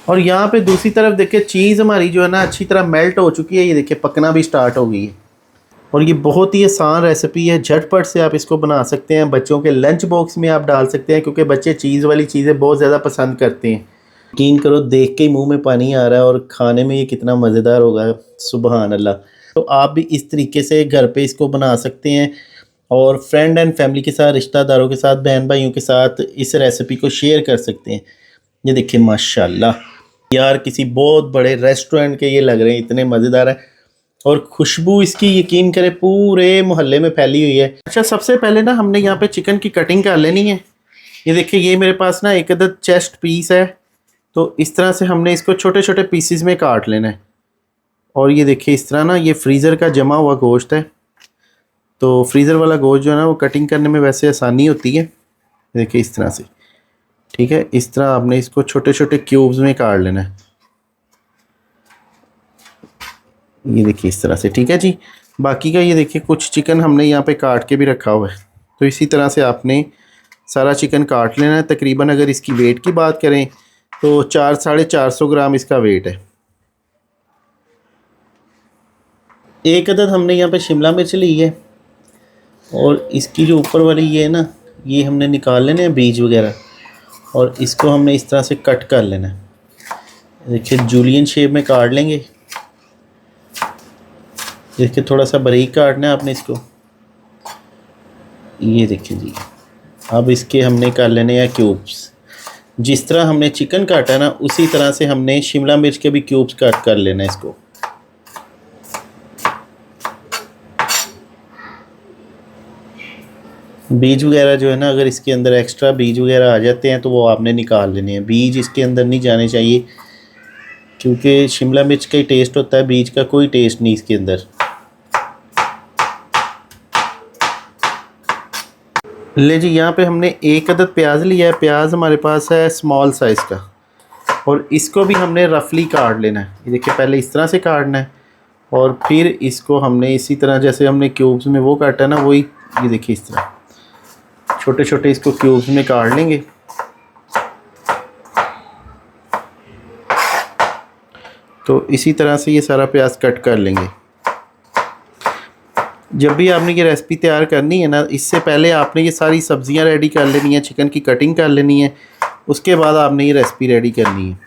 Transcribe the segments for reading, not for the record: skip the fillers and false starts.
और यहाँ पे दूसरी तरफ देखिए चीज़ हमारी जो है ना अच्छी तरह मेल्ट हो चुकी है, ये देखिए पकना भी स्टार्ट हो गई है। और ये बहुत ही आसान रेसिपी है, झटपट से आप इसको बना सकते हैं। बच्चों के लंच बॉक्स में आप डाल सकते हैं क्योंकि बच्चे चीज़ वाली चीज़ें बहुत ज़्यादा पसंद करते हैं। यकीन करो देख के ही मुंह में पानी आ रहा है, और खाने में ये कितना मज़ेदार होगा, सुबहान अल्लाह। तो आप भी इस तरीके से घर पे इसको बना सकते हैं और फ्रेंड एंड फैमिली के साथ, रिश्तेदारों के साथ, बहन भाइयों के साथ इस रेसिपी को शेयर कर सकते हैं। ये देखिए माशाल्लाह यार, किसी बहुत बड़े रेस्टोरेंट के ये लग रहे हैं, इतने मज़ेदार है। और खुशबू इसकी यकीन करें पूरे मोहल्ले में फैली हुई है। अच्छा, सबसे पहले ना हमने यहाँ पे चिकन की कटिंग कर लेनी है। ये देखिए ये मेरे पास ना एक अदद चेस्ट पीस है, तो इस तरह से हमने इसको छोटे छोटे पीसीज में काट लेना है। और ये देखिए इस तरह ना, ये फ्रीज़र का जमा हुआ गोश्त है, तो फ्रीज़र वाला गोश्त जो है ना वो कटिंग करने में वैसे आसानी होती है। देखिए इस तरह से, ठीक है। इस तरह आपने इसको छोटे छोटे क्यूब्स में काट लेना है। ये देखिए इस तरह से, ठीक है जी। बाकी का ये देखिए कुछ चिकन हमने यहाँ पे काट के भी रखा हुआ है, तो इसी तरह से आपने सारा चिकन काट लेना है। तकरीबन अगर इसकी वेट की बात करें तो 400-450 ग्राम इसका वेट है। एक अदद हमने यहाँ पे शिमला मिर्च ली है, और इसकी जो ऊपर वाली ये है ना, ये हमने निकाल लेने हैं बीज वगैरह, और इसको हमने इस तरह से कट कर लेना है। देखिए जूलियन शेप में काट लेंगे। देखिए थोड़ा सा बारीक काटना है आपने इसको। ये देखिए जी, अब इसके हमने कर लेने हैं क्यूब्स। जिस तरह हमने चिकन काटा है ना, उसी तरह से हमने शिमला मिर्च के भी क्यूब्स कट कर लेना है इसको। बीज वगैरह जो है ना, अगर इसके अंदर एक्स्ट्रा बीज वगैरह आ जाते हैं तो वो आपने निकाल लेने हैं। बीज इसके अंदर नहीं जाने चाहिए, क्योंकि शिमला मिर्च का ही टेस्ट होता है, बीज का कोई टेस्ट नहीं इसके अंदर। ले जी, यहाँ पे हमने एक अदद प्याज लिया है। प्याज हमारे पास है स्मॉल साइज़ का, और इसको भी हमने रफली काट लेना है। ये देखिए पहले इस तरह से काटना है, और फिर इसको हमने इसी तरह जैसे हमने क्यूब्स में वो काटा है ना, वही ये देखिए इस तरह छोटे छोटे इसको क्यूब्स में काट लेंगे। तो इसी तरह से ये सारा प्याज कट कर लेंगे। जब भी आपने ये रेसिपी तैयार करनी है ना, इससे पहले आपने ये सारी सब्जियां रेडी कर लेनी है, चिकन की कटिंग कर लेनी है, उसके बाद आपने ये रेसिपी रेडी करनी है।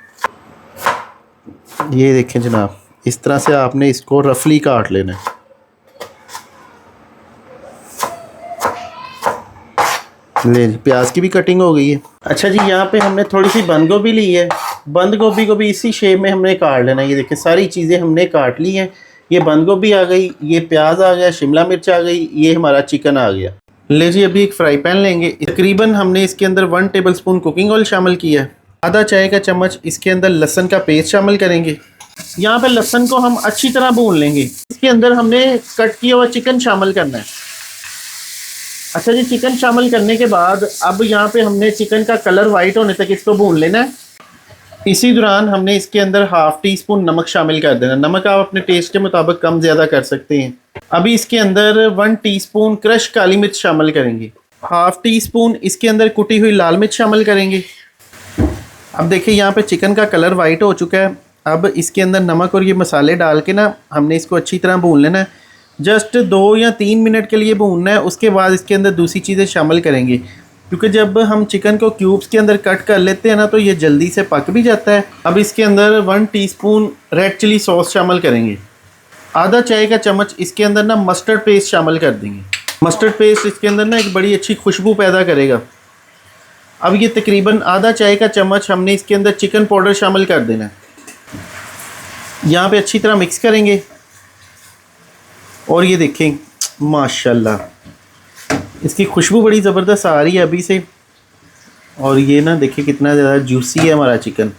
ये देखें जनाब, इस तरह से आपने इसको रफली काट लेना है। ले प्याज की भी कटिंग हो गई है। अच्छा जी, यहाँ पे हमने थोड़ी सी बंद गोभी ली है। बंद गोभी को भी इसी शेप में हमने काट लेना है। ये देखिए सारी चीज़ें हमने काट ली हैं। ये बंद गोभी आ गई, ये प्याज आ गया, शिमला मिर्च आ गई, ये हमारा चिकन आ गया। ले जी, अभी एक फ्राई पैन लेंगे। तकरीबन हमने इसके अंदर 1 टेबलस्पून कुकिंग ऑयल शामिल किया है। आधा चाय का चम्मच इसके अंदर लहसुन का पेस्ट शामिल करेंगे। यहाँ पे लहसुन को हम अच्छी तरह भून लेंगे। इसके अंदर हमने कट किया हुआ चिकन शामिल करना है। अच्छा जी, चिकन शामिल करने के बाद अब यहाँ पे हमने चिकन का कलर वाइट होने तक इसको भून लेना है। इसी दौरान हमने इसके अंदर हाफ़ टी स्पून नमक शामिल कर देना। नमक आप अपने टेस्ट के मुताबिक कम ज़्यादा कर सकते हैं। अभी इसके अंदर 1 टीस्पून क्रश काली मिर्च शामिल करेंगे। हाफ़ टी स्पून इसके अंदर कुटी हुई लाल मिर्च शामिल करेंगे। अब देखिए यहाँ पे चिकन का कलर वाइट हो चुका है। अब इसके अंदर नमक और ये मसाले डाल के ना हमने इसको अच्छी तरह भून लेना है। जस्ट 2 या 3 मिनट के लिए भूनना है। उसके बाद इसके अंदर दूसरी चीज़ें शामिल करेंगे, क्योंकि जब हम चिकन को क्यूब्स के अंदर कट कर लेते हैं ना, तो ये जल्दी से पक भी जाता है। अब इसके अंदर 1 टीस्पून रेड चिली सॉस शामिल करेंगे। आधा चाय का चम्मच इसके अंदर ना मस्टर्ड पेस्ट शामिल कर देंगे। मस्टर्ड पेस्ट इसके अंदर ना एक बड़ी अच्छी खुशबू पैदा करेगा। अब ये तकरीबन आधा चाय का चम्मच हमने इसके अंदर चिकन पाउडर शामिल कर देना है। यहाँ पे अच्छी तरह मिक्स करेंगे, और ये देखें माशाल्लाह इसकी खुशबू बड़ी ज़बरदस्त आ रही है अभी से। और ये ना देखिए कितना ज़्यादा जूसी है हमारा चिकन।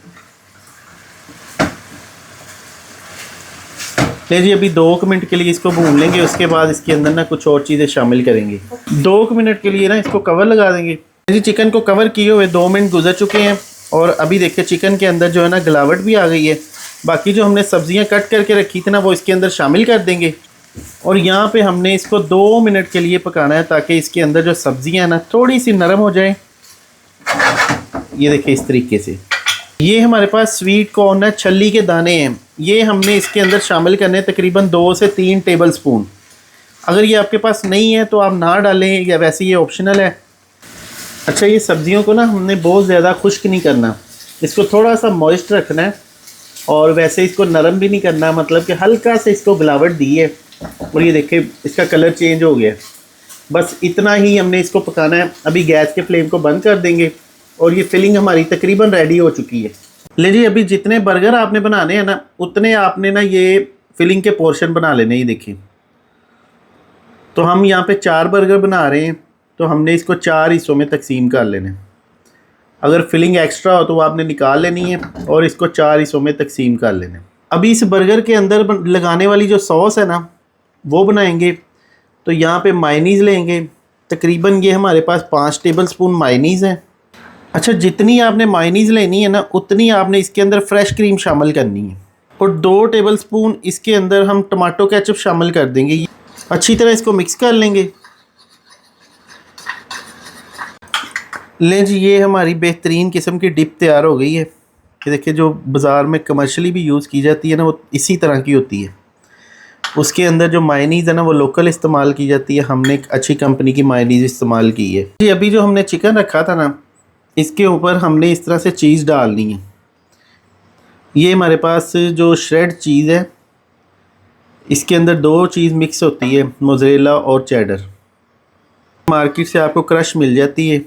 ले जी, अभी 2 मिनट के लिए इसको भून लेंगे। उसके बाद इसके अंदर ना कुछ और चीज़ें शामिल करेंगे। 2 मिनट के लिए ना इसको कवर लगा देंगे। जी, चिकन को कवर किए हुए 2 मिनट गुजर चुके हैं, और अभी देखिए चिकन के अंदर जो है ना गलावट भी आ गई है। बाकी जो हमने सब्जियां कट करके रखी थी ना, वो इसके अंदर शामिल कर देंगे। और यहाँ पे हमने इसको 2 मिनट के लिए पकाना है, ताकि इसके अंदर जो सब्जियां हैं ना थोड़ी सी नरम हो जाए। ये देखिए इस तरीके से। ये हमारे पास स्वीट कॉर्न है, छल्ली के दाने हैं, ये हमने इसके अंदर शामिल करने हैं तकरीबन 2 से 3 टेबल स्पून। अगर ये आपके पास नहीं है तो आप ना डालें, या वैसे ये ऑप्शनल है। अच्छा, ये सब्जियों को ना हमने बहुत ज़्यादा खुश्क नहीं करना, इसको थोड़ा सा मॉइस्ट रखना है, और वैसे इसको नरम भी नहीं करना, मतलब कि हल्का से इसको गिलावट दी है। और ये देखें इसका कलर चेंज हो गया। बस इतना ही हमने इसको पकाना है। अभी गैस के फ्लेम को बंद कर देंगे और ये फिलिंग हमारी तकरीबन रेडी हो चुकी है। ले जी, अभी जितने बर्गर आपने बनाने हैं ना, उतने आपने ना ये फिलिंग के पोर्शन बना लेने। ये देखिए, तो हम यहाँ पे 4 बर्गर बना रहे हैं, तो हमने इसको 4 हिस्सों में तकसीम कर लेना है। अगर फिलिंग एक्स्ट्रा हो तो वो आपने निकाल लेनी है और इसको 4 हिस्सों में तकसीम कर लेना है। अभी इस बर्गर के अंदर लगाने वाली जो सॉस है ना, वो बनाएंगे। तो यहाँ पे मायनीज़ लेंगे, तकरीबन ये हमारे पास 5 टेबल स्पून मायनीज़ है। अच्छा, जितनी आपने मायनीज़ लेनी है ना, उतनी आपने इसके अंदर फ्रेश क्रीम शामिल करनी है। और 2 टेबल स्पून इसके अंदर हम टमाटो केचप शामिल कर देंगे। अच्छी तरह इसको मिक्स कर लेंगे। लें जी, ये हमारी बेहतरीन किस्म की डिप तैयार हो गई है। ये देखिए, जो बाज़ार में कमर्शियली भी यूज़ की जाती है ना, वो इसी तरह की होती है। उसके अंदर जो मायनीज़ है ना, वो लोकल इस्तेमाल की जाती है। हमने एक अच्छी कंपनी की मायनीज़ इस्तेमाल की है जी। अभी जो हमने चिकन रखा था ना, इसके ऊपर हमने इस तरह से चीज़ डालनी है। ये हमारे पास जो श्रेड चीज़ है, इसके अंदर 2 चीज़ मिक्स होती है, मोज़रेला और चेडर। मार्केट से आपको क्रश मिल जाती है।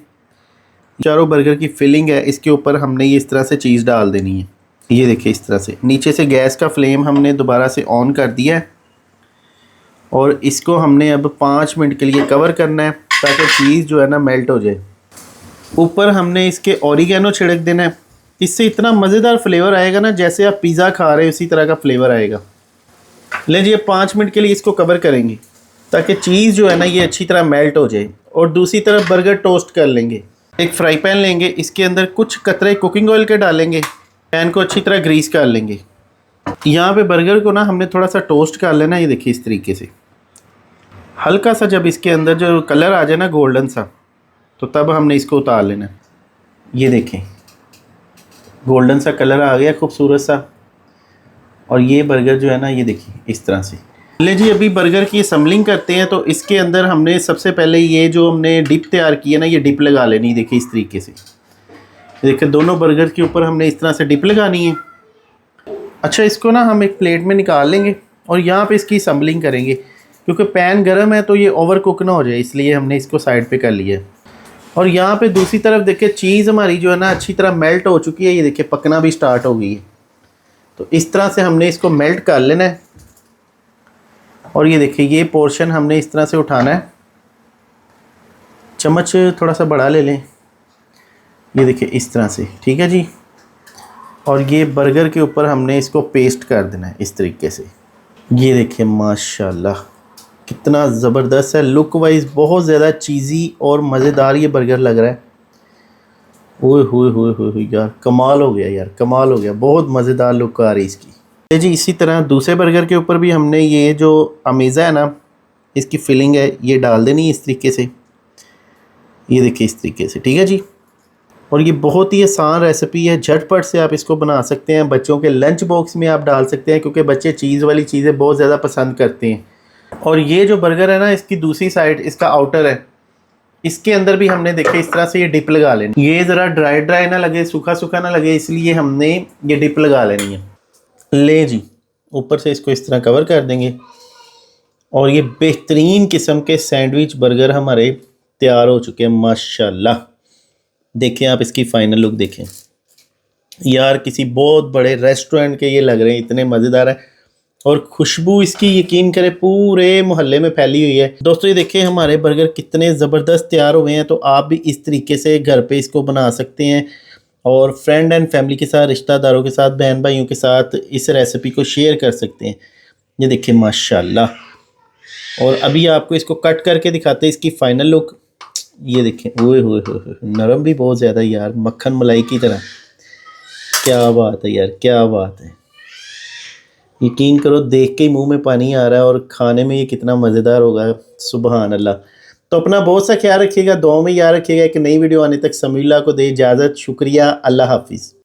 चारों बर्गर की फिलिंग है, इसके ऊपर हमने ये इस तरह से चीज़ डाल देनी है। ये देखिए, इस तरह से नीचे से गैस का फ्लेम हमने दोबारा से ऑन कर दिया है, और इसको हमने अब 5 मिनट के लिए कवर करना है, ताकि चीज़ जो है ना मेल्ट हो जाए। ऊपर हमने इसके ऑरिगेनो छिड़क देना है। इससे इतना मज़ेदार फ्लेवर आएगा ना, जैसे आप पिज़्ज़ा खा रहे हो उसी तरह का फ्लेवर आएगा। ले जी, 5 मिनट के लिए इसको कवर करेंगे, ताकि चीज़ जो है ना ये अच्छी तरह मेल्ट हो जाए। और दूसरी तरफ बर्गर टोस्ट कर लेंगे। एक फ्राई पैन लेंगे, इसके अंदर कुछ कतरे कुकिंग ऑयल के डालेंगे। पैन को अच्छी तरह ग्रीस कर लेंगे। यहाँ पे बर्गर को ना हमने थोड़ा सा टोस्ट कर लेना। ये देखिए, इस तरीके से हल्का सा जब इसके अंदर जो कलर आ जाए ना गोल्डन सा, तो तब हमने इसको उतार लेना। ये देखें, गोल्डन सा कलर आ गया खूबसूरत सा। और ये बर्गर जो है ना, ये देखिए इस तरह से। ले जी, अभी बर्गर की असम्बलिंग करते हैं। तो इसके अंदर हमने सबसे पहले ये जो हमने डिप तैयार की है ना, ये डिप लगा लेनी। देखिए इस तरीके से, देखिए दोनों बर्गर के ऊपर हमने इस तरह से डिप लगानी है। अच्छा, इसको ना हम एक प्लेट में निकाल लेंगे और यहाँ पे इसकी असम्बलिंग करेंगे। क्योंकि पैन गर्म है तो ये ओवर कुक ना हो जाए, इसलिए हमने इसको साइड पे कर लिया है। और यहाँ पे दूसरी तरफ देखिए, चीज़ हमारी जो है ना अच्छी तरह मेल्ट हो चुकी है। ये देखिए, पकना भी स्टार्ट हो गई है। तो इस तरह से हमने इसको मेल्ट कर लेना है। और ये देखिए, ये पोर्शन हमने इस तरह से उठाना है। चम्मच थोड़ा सा बड़ा ले लें। ये देखिए इस तरह से, ठीक है जी। और ये बर्गर के ऊपर हमने इसको पेस्ट कर देना है इस तरीके से। ये देखिए, माशाल्लाह कितना ज़बरदस्त है। लुक वाइज बहुत ज़्यादा चीज़ी और मज़ेदार ये बर्गर लग रहा है। ओए होए होए होए यार, कमाल हो गया यार, कमाल हो गया। बहुत मज़ेदार लुक आ रही है इसकी जी। इसी तरह दूसरे बर्गर के ऊपर भी हमने ये जो अमेज़ा है ना, इसकी फिलिंग है, ये डाल देनी है इस तरीके से। ये देखिए इस तरीके से, ठीक है जी। और ये बहुत ही आसान रेसिपी है, झटपट से आप इसको बना सकते हैं। बच्चों के लंच बॉक्स में आप डाल सकते हैं, क्योंकि बच्चे चीज़ वाली चीज़ें बहुत ज़्यादा पसंद करते हैं। और ये जो बर्गर है ना, इसकी दूसरी साइड, इसका आउटर है, इसके अंदर भी हमने देखे इस तरह से ये डिप लगा लेनी। ये ज़रा ड्राई ड्राई ना लगे, सूखा सूखा ना लगे, इसलिए हमने ये डिप लगा लेनी है। ले जी, ऊपर से इसको इस तरह कवर कर देंगे। और ये बेहतरीन किस्म के सैंडविच बर्गर हमारे तैयार हो चुके हैं माशाल्लाह। देखें आप इसकी फ़ाइनल लुक देखें यार, किसी बहुत बड़े रेस्टोरेंट के ये लग रहे हैं, इतने मज़ेदार है। और खुशबू इसकी यकीन करें पूरे मोहल्ले में फैली हुई है। दोस्तों ये देखिए, हमारे बर्गर कितने ज़बरदस्त तैयार हुए हैं। तो आप भी इस तरीके से घर पे इसको बना सकते हैं, और फ्रेंड एंड फैमिली के साथ, रिश्तेदारों के साथ, बहन भाइयों के साथ इस रेसिपी को शेयर कर सकते हैं। ये देखिए माशाल्लाह। और अभी आपको इसको कट करके दिखाते हैं इसकी फ़ाइनल लुक। ये देखें, ओए होए होए, नरम भी बहुत ज़्यादा यार, मक्खन मलाई की तरह। क्या बात है यार, क्या बात है। यकीन करो, देख के ही मुंह में पानी आ रहा है, और खाने में ये कितना मज़ेदार होगा। सुबहान अल्लाह। तो अपना बहुत सा ख्याल रखिएगा, दुआ में याद रखिएगा। एक नई वीडियो आने तक समीउल्लाह को दे इजाज़त। शुक्रिया, अल्लाह हाफिज़।